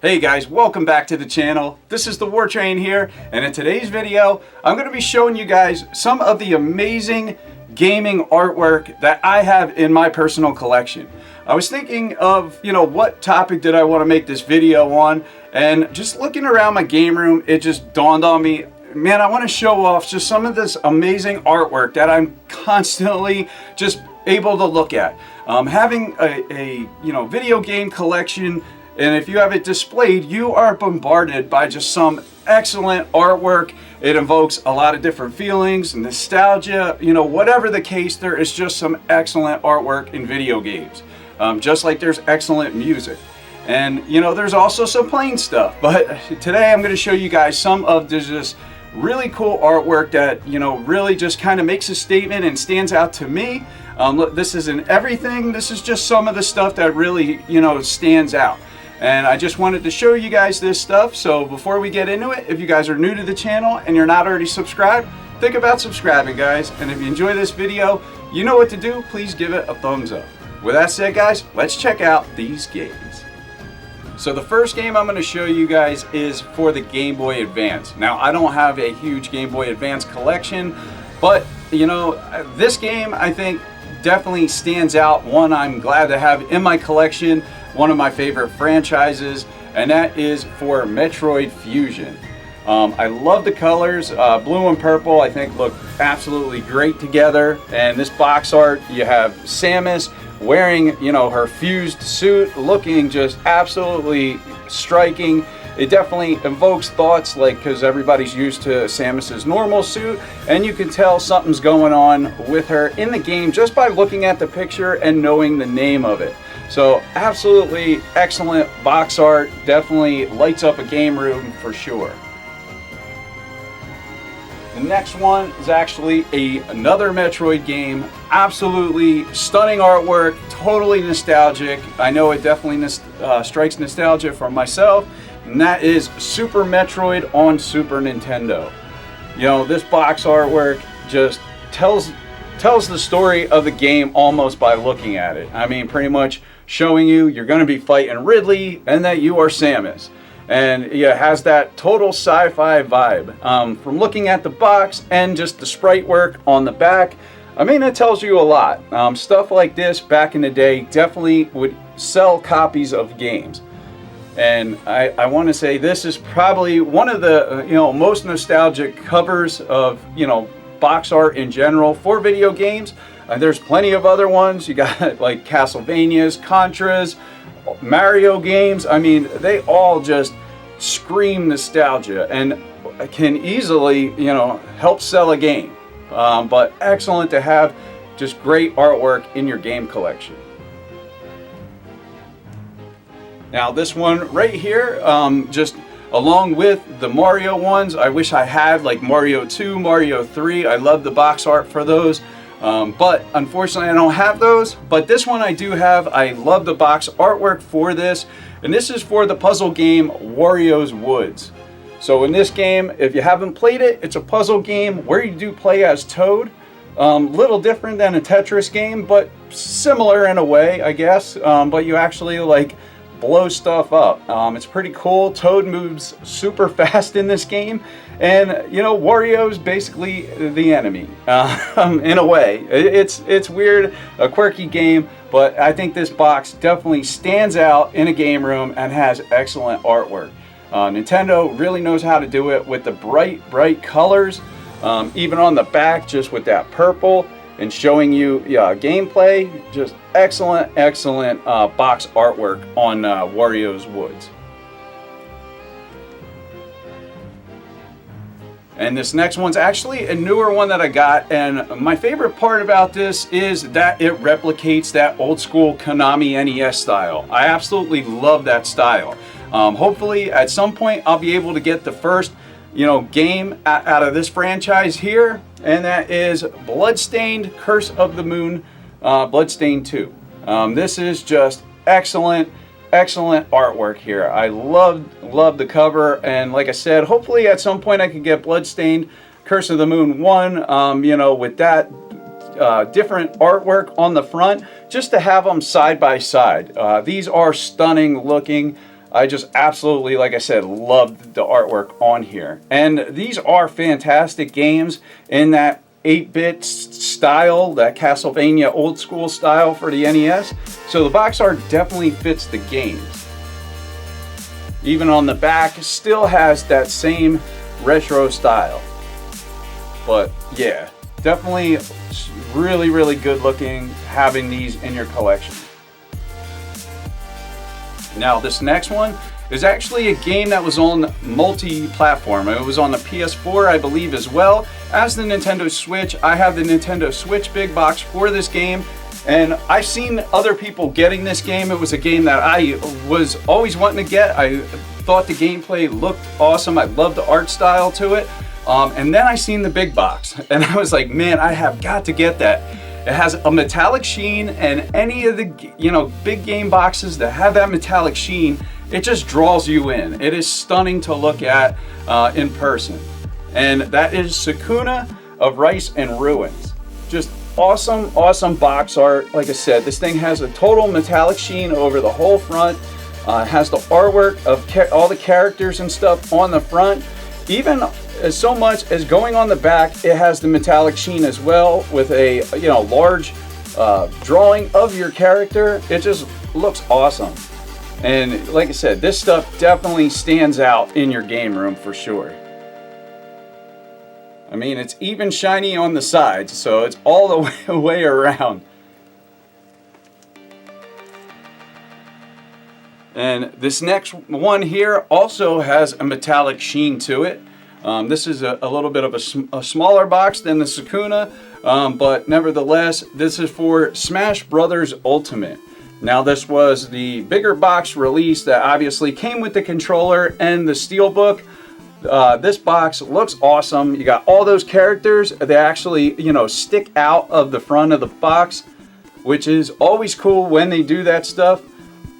Hey guys, welcome back to the channel. This is the War Train here, and in today's video, I'm going to be showing you guys some of the amazing gaming artwork that I have in my personal collection. I was thinking of, what topic did I want to make this video on, and just looking around my game room, it just dawned on me, man, I want to show off just some of this amazing artwork that I'm constantly just able to look at. Having a video game collection, and if you have it displayed, you are bombarded by just some excellent artwork. It invokes a lot of different feelings, nostalgia, whatever the case, there is just some excellent artwork in video games. Just like there's excellent music. And, there's also some plain stuff. But today I'm going to show you guys some of this really cool artwork that, really just kind of makes a statement and stands out to me. Look, this isn't everything. This is just some of the stuff that really, stands out. And I just wanted to show you guys this stuff. So before we get into it, if you guys are new to the channel and you're not already subscribed, think about subscribing, guys. And if you enjoy this video, you know what to do. Please give it a thumbs up. With that said, guys, let's check out these games. So the first game I'm going to show you guys is for the Game Boy Advance. Now, I don't have a huge Game Boy Advance collection, but this game I think definitely stands out. One I'm glad to have in my collection. One of my favorite franchises, and that is for Metroid Fusion. I love the colors. Blue and purple I think look absolutely great together, and this box art, you have Samus wearing her fused suit, looking just absolutely striking. It definitely invokes thoughts, because everybody's used to Samus's normal suit, and you can tell something's going on with her in the game just by looking at the picture and knowing the name of it. So absolutely excellent box art, definitely lights up a game room for sure. The next one is actually another Metroid game, absolutely stunning artwork, totally nostalgic. I know it definitely strikes nostalgia for myself, and that is Super Metroid on Super Nintendo. This box artwork just tells the story of the game almost by looking at it. I mean, pretty much showing you're going to be fighting Ridley and that you are Samus. And it has that total sci-fi vibe. From looking at the box and just the sprite work on the back, I mean, it tells you a lot. Stuff like this back in the day definitely would sell copies of games. And I want to say this is probably one of the most nostalgic covers of box art in general for video games. There's plenty of other ones. You got like Castlevanias, Contras, Mario games. I mean, they all just scream nostalgia and can easily, help sell a game. But excellent to have just great artwork in your game collection. Now this one right here, just along with the Mario ones, I wish I had like Mario 2, Mario 3. I love the box art for those. But unfortunately I don't have those, but this one I do have. I love the box artwork for this, and this is for the puzzle game Wario's Woods. So in this game, if you haven't played it, it's a puzzle game where you do play as Toad. Little different than a Tetris game, but similar in a way, I guess. But you actually blow stuff up. It's pretty cool. Toad moves super fast in this game, and Wario's basically the enemy in a way. It's weird, a quirky game, but I think this box definitely stands out in a game room and has excellent artwork. Nintendo really knows how to do it with the bright colors, even on the back, just with that purple and showing you gameplay. Just excellent box artwork on Wario's Woods. And this next one's actually a newer one that I got, and my favorite part about this is that it replicates that old school Konami NES style. I absolutely love that style. Hopefully at some point I'll be able to get the first game out of this franchise here, and that is Bloodstained Curse of the Moon, Bloodstained 2. This is just excellent artwork here. I love the cover, and like I said, hopefully at some point I can get Bloodstained Curse of the Moon 1, with that different artwork on the front, just to have them side by side. These are stunning looking. I just absolutely, like I said, loved the artwork on here. And these are fantastic games in that 8-bit style, that Castlevania old school style for the NES. So the box art definitely fits the games. Even on the back, still has that same retro style. But yeah, definitely really, really good looking having these in your collection. Now this next one is actually a game that was on multi-platform. It was on the PS4, I believe, as well as the Nintendo Switch. I have the Nintendo Switch big box for this game, and I've seen other people getting this game. It was a game that I was always wanting to get. I thought the gameplay looked awesome. I loved the art style to it. And then I seen the big box, and I was like, man, I have got to get that. It has a metallic sheen, and any of the, you know, big game boxes that have that metallic sheen, it just draws you in. It is stunning to look at in person. And that is Sakuna of Rice and Ruins. Just awesome, awesome box art. Like I said, this thing has a total metallic sheen over the whole front. It has the artwork of all the characters and stuff on the front. Even so much as going on the back, it has the metallic sheen as well with a, you know, large drawing of your character. It just looks awesome. And like I said, this stuff definitely stands out in your game room for sure. I mean, it's even shiny on the sides, so it's all the way around. And this next one here also has a metallic sheen to it. This is a little bit of a smaller box than the Sakuna, but nevertheless, this is for Smash Brothers Ultimate. Now, this was the bigger box release that obviously came with the controller and the steelbook. This box looks awesome. You got all those characters. They actually, you know, stick out of the front of the box, which is always cool when they do that stuff.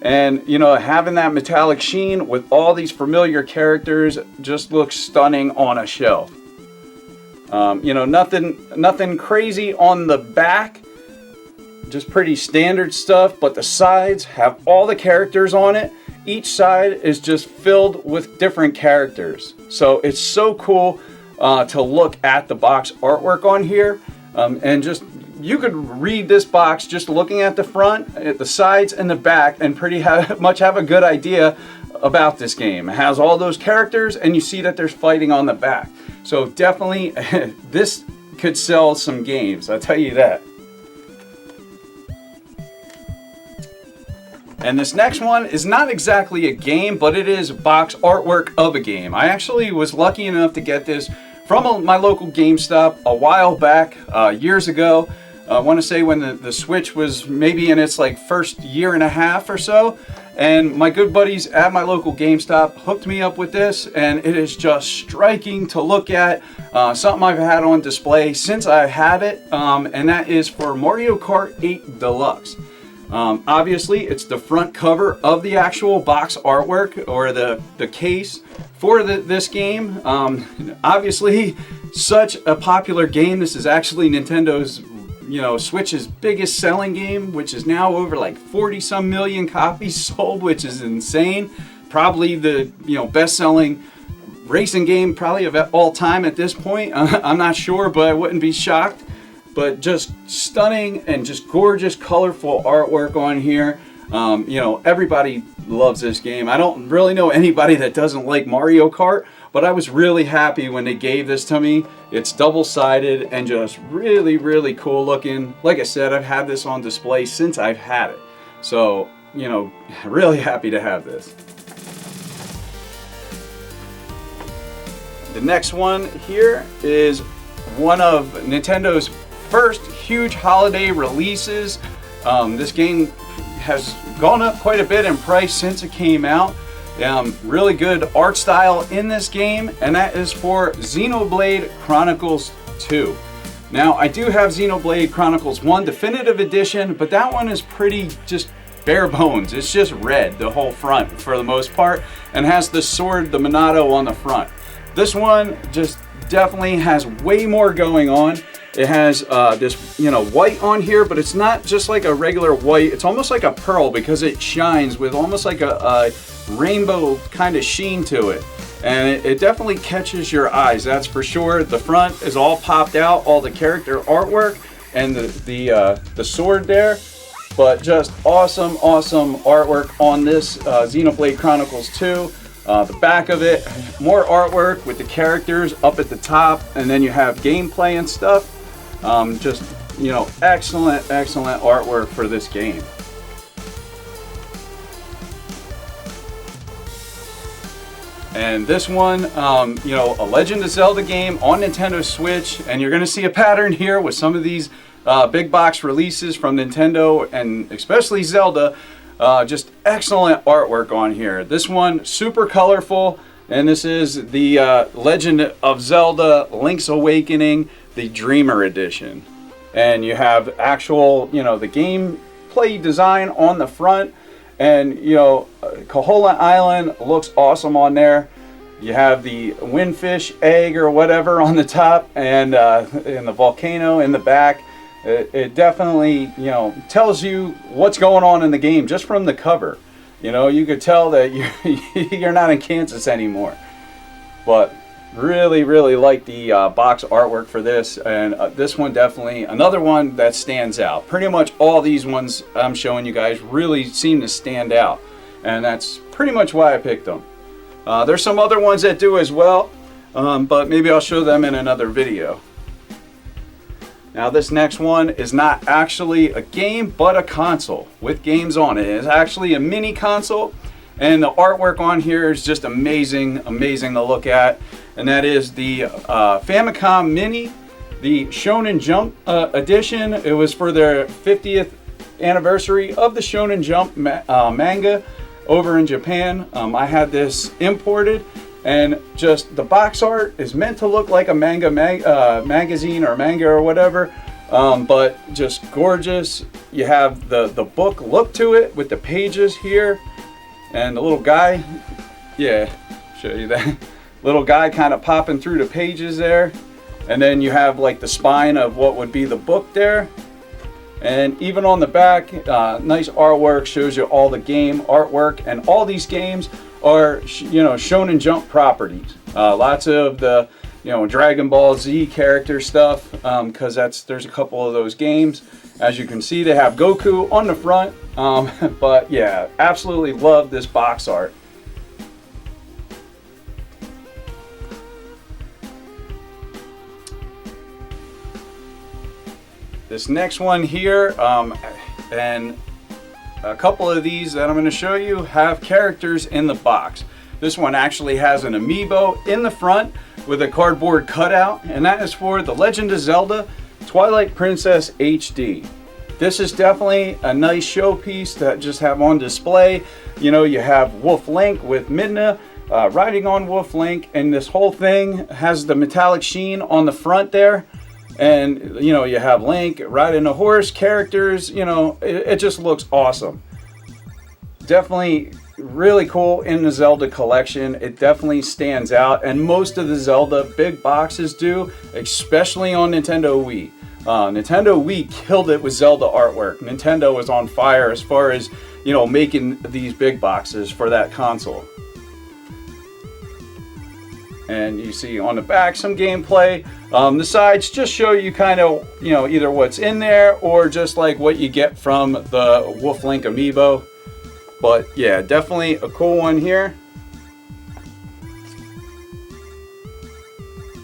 And, you know, having that metallic sheen with all these familiar characters just looks stunning on a shelf. You know, nothing crazy on the back, just pretty standard stuff, but the sides have all the characters on it. Each side is just filled with different characters. So it's so cool to look at the box artwork on here, and just you could read this box just looking at the front, at the sides, and the back, and pretty much have a good idea about this game. It has all those characters, and you see that there's fighting on the back. So definitely, this could sell some games, I'll tell you that. And this next one is not exactly a game, but it is box artwork of a game. I actually was lucky enough to get this from my local GameStop a while back, years ago. I want to say when the Switch was maybe in its like first year and a half or so. And my good buddies at my local GameStop hooked me up with this, and it is just striking to look at. Something I've had on display since I had it, and that is for Mario Kart 8 Deluxe. Obviously, it's the front cover of the actual box artwork, or the case for this game. Obviously, such a popular game. This is actually Nintendo's, you know, Switch's biggest selling game, which is now over like 40-some million copies sold, which is insane. Probably the, you know, best-selling racing game probably of all time at this point. I'm not sure, but I wouldn't be shocked. But just stunning and just gorgeous, colorful artwork on here. You know, everybody loves this game. I don't really know anybody that doesn't like Mario Kart, but I was really happy when they gave this to me. It's double-sided and just really, really cool looking. Like I said, I've had this on display since I've had it. So, you know, really happy to have this. The next one here is one of Nintendo's first huge holiday releases. This game has gone up quite a bit in price since it came out. Really good art style in this game, and that is for Xenoblade Chronicles 2. Now, I do have Xenoblade Chronicles 1 Definitive Edition, but that one is pretty just bare bones. It's just red, the whole front for the most part, and has the sword, the Minato, on the front. This one just definitely has way more going on. It has this, you know, white on here, but it's not just like a regular white. It's almost like a pearl because it shines with almost like a rainbow kind of sheen to it. And it definitely catches your eyes, that's for sure. The front is all popped out, all the character artwork, and the sword there. But just awesome artwork on this Xenoblade Chronicles 2. The back of it, more artwork with the characters up at the top, and then you have gameplay and stuff. Just, you know, excellent artwork for this game. And this one, you know, a Legend of Zelda game on Nintendo Switch, and you're going to see a pattern here with some of these big box releases from Nintendo, and especially Zelda. Just excellent artwork on here. This one, super colorful, and this is the Legend of Zelda Link's Awakening, the Dreamer Edition. And you have actual, you know, the gameplay design on the front. And, you know, Koholint Island looks awesome on there. You have the windfish egg or whatever on the top, and the volcano in the back. It definitely, you know, tells you what's going on in the game just from the cover. You know, you could tell that you're not in Kansas anymore. But really like the box artwork for this, and this one definitely another one that stands out. Pretty much all these ones I'm showing you guys really seem to stand out, and that's pretty much why I picked them. There's some other ones that do as well, but maybe I'll show them in another video. Now this next one is not actually a game, but a console with games on it. It's actually a mini console, and the artwork on here is just amazing to look at. And that is the Famicom Mini, the Shonen Jump edition. It was for their 50th anniversary of the Shonen Jump manga over in Japan. I had this imported, and just the box art is meant to look like a magazine or manga or whatever, but just gorgeous. You have the book look to it with the pages here, and the little guy, yeah, show you that. Little guy kind of popping through the pages there, and then you have like the spine of what would be the book there. And even on the back, nice artwork, shows you all the game artwork, and all these games are, you know, Shonen Jump properties. Lots of the, you know, Dragon Ball Z character stuff, because there's a couple of those games. As you can see, they have Goku on the front, but yeah, absolutely love this box art. This next one here, and a couple of these that I'm going to show you have characters in the box. This one actually has an amiibo in the front with a cardboard cutout, and that is for The Legend of Zelda Twilight Princess HD. This is definitely a nice showpiece to just have on display. You know, you have Wolf Link with Midna riding on Wolf Link, and this whole thing has the metallic sheen on the front there. And, you know, you have Link riding a horse, characters, you know, it just looks awesome. Definitely really cool in the Zelda collection. It definitely stands out, and most of the Zelda big boxes do, especially on Nintendo Wii. Nintendo Wii killed it with Zelda artwork. Nintendo was on fire as far as, you know, making these big boxes for that console. And you see on the back some gameplay. The sides just show you kind of, you know, either what's in there or just like what you get from the Wolf Link amiibo. But yeah, definitely a cool one here.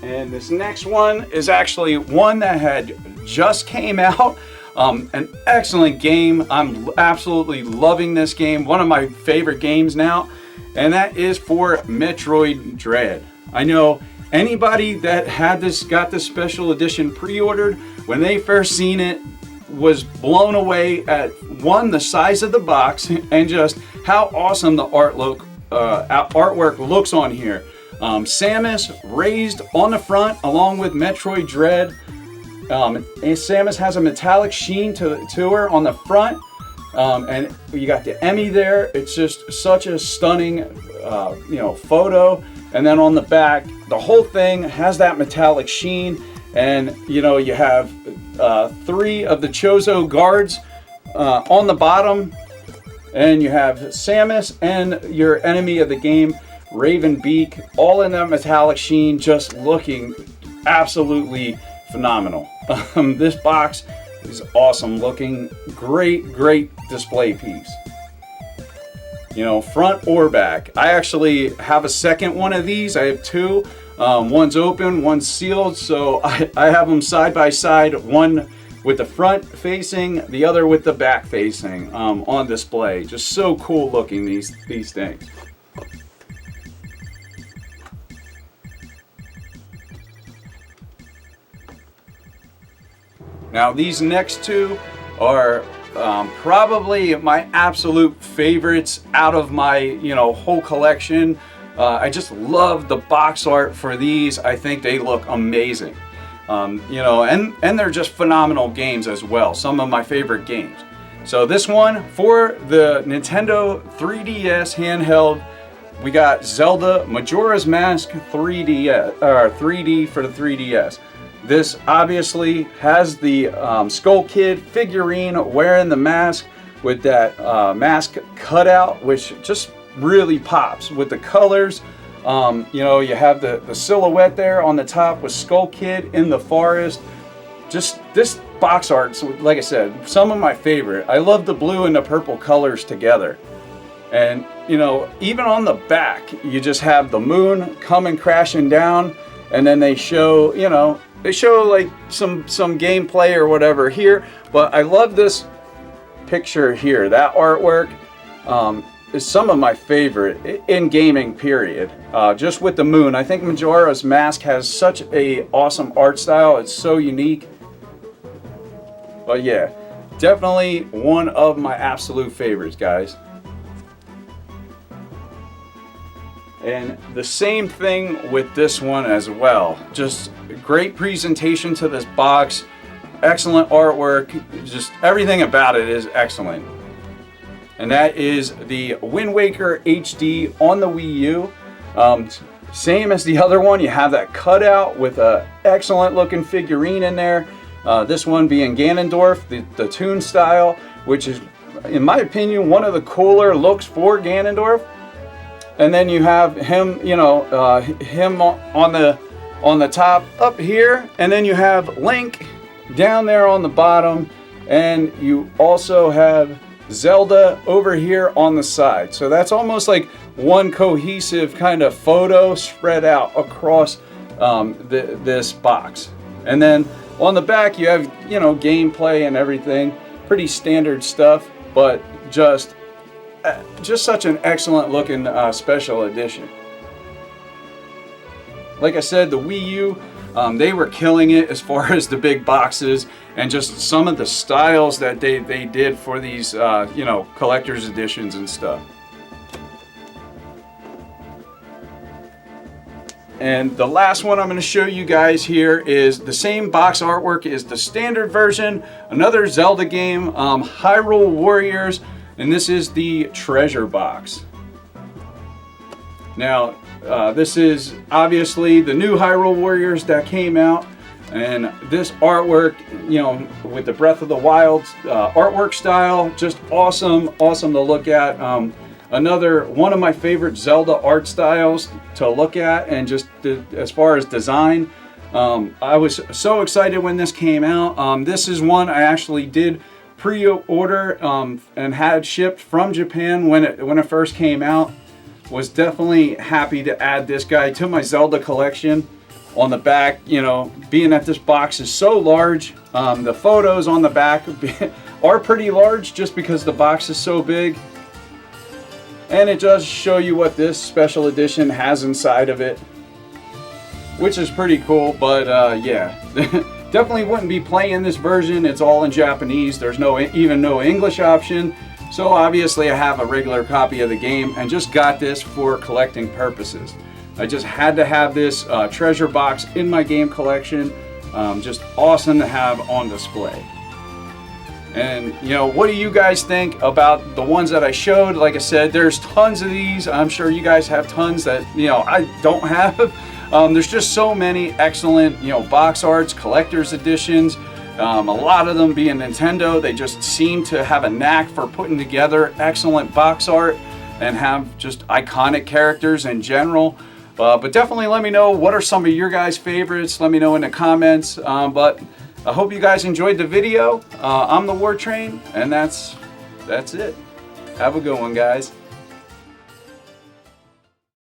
And this next one is actually one that had just came out. An excellent game. I'm absolutely loving this game. One of my favorite games now. And that is for Metroid Dread. I know anybody that had this, got this special edition pre-ordered, when they first seen it, was blown away at one, the size of the box, and just how awesome the artwork looks on here. Samus raised on the front along with Metroid Dread. And Samus has a metallic sheen to her on the front, and you got the Emmy there. It's just such a stunning, you know, photo. And then on the back, the whole thing has that metallic sheen, and you know, you have 3 of the Chozo guards on the bottom, And you have Samus and your enemy of the game, Raven Beak, all in that metallic sheen, just looking absolutely phenomenal. This box is awesome looking, great display piece. You know, front or back. I actually have a second one of these. I have two. One's open, one's sealed, so I have them side by side, one with the front facing, the other with the back facing, on display. Just so cool looking, these things. Now these next two are probably my absolute favorites out of my whole collection. I just love the box art for these. I think they look amazing. And they're just phenomenal games as well. Some of my favorite games. So this one for the Nintendo 3DS handheld, we got Zelda Majora's Mask 3D for the 3DS. This obviously has the Skull Kid figurine wearing the mask with that mask cutout, which just really pops with the colors. You have the silhouette there on the top with Skull Kid in the forest. Just this box art, so like I said, some of my favorite. I love the blue and the purple colors together. And even on the back, you just have the moon coming crashing down, and then they show like some gameplay or whatever here. But I love this picture here. That artwork is some of my favorite in gaming, period. Just with the moon. I think Majora's Mask has such a awesome art style. It's so unique. But yeah, definitely one of my absolute favorites, guys. And the same thing with this one as well. Just great presentation to this box. Excellent artwork. Just everything about it is excellent. And that is the Wind Waker HD on the Wii U. Same as the other one. You have that cutout with an excellent looking figurine in there. This one being Ganondorf, the Toon style, which is, in my opinion, one of the cooler looks for Ganondorf. And then you have him, him on the top up here, and then you have Link down there on the bottom, and you also have Zelda over here on the side. So that's almost like one cohesive kind of photo spread out across this box. And then on the back you have gameplay and everything, pretty standard stuff, but just such an excellent looking special edition. Like I said, the Wii U, they were killing it as far as the big boxes and just some of the styles that they did for these collector's editions and stuff. And the last one I'm going to show you guys here is the same box artwork as the standard version, another Zelda game, Hyrule Warriors, and this is the treasure box. Now, this is obviously the new Hyrule Warriors that came out, and this artwork, with the Breath of the Wild artwork style, just awesome to look at. Another one of my favorite Zelda art styles to look at, and just as far as design, I was so excited when this came out. This is one I actually did pre-order and had shipped from Japan when it first came out. Was definitely happy to add this guy to my Zelda collection. On the back, being that this box is so large, the photos on the back are pretty large just because the box is so big. And it does show you what this special edition has inside of it, which is pretty cool. But yeah, definitely wouldn't be playing this version. It's all in Japanese. There's even no English option. So obviously I have a regular copy of the game and just got this for collecting purposes. I just had to have this treasure box in my game collection. Just awesome to have on display. And what do you guys think about the ones that I showed? Like I said, there's tons of these. I'm sure you guys have tons that I don't have. There's just so many excellent box arts, collector's editions. A lot of them being Nintendo, they just seem to have a knack for putting together excellent box art and have just iconic characters in general. But definitely let me know what are some of your guys' favorites. Let me know in the comments. But I hope you guys enjoyed the video. I'm the War Train, and that's it. Have a good one, guys.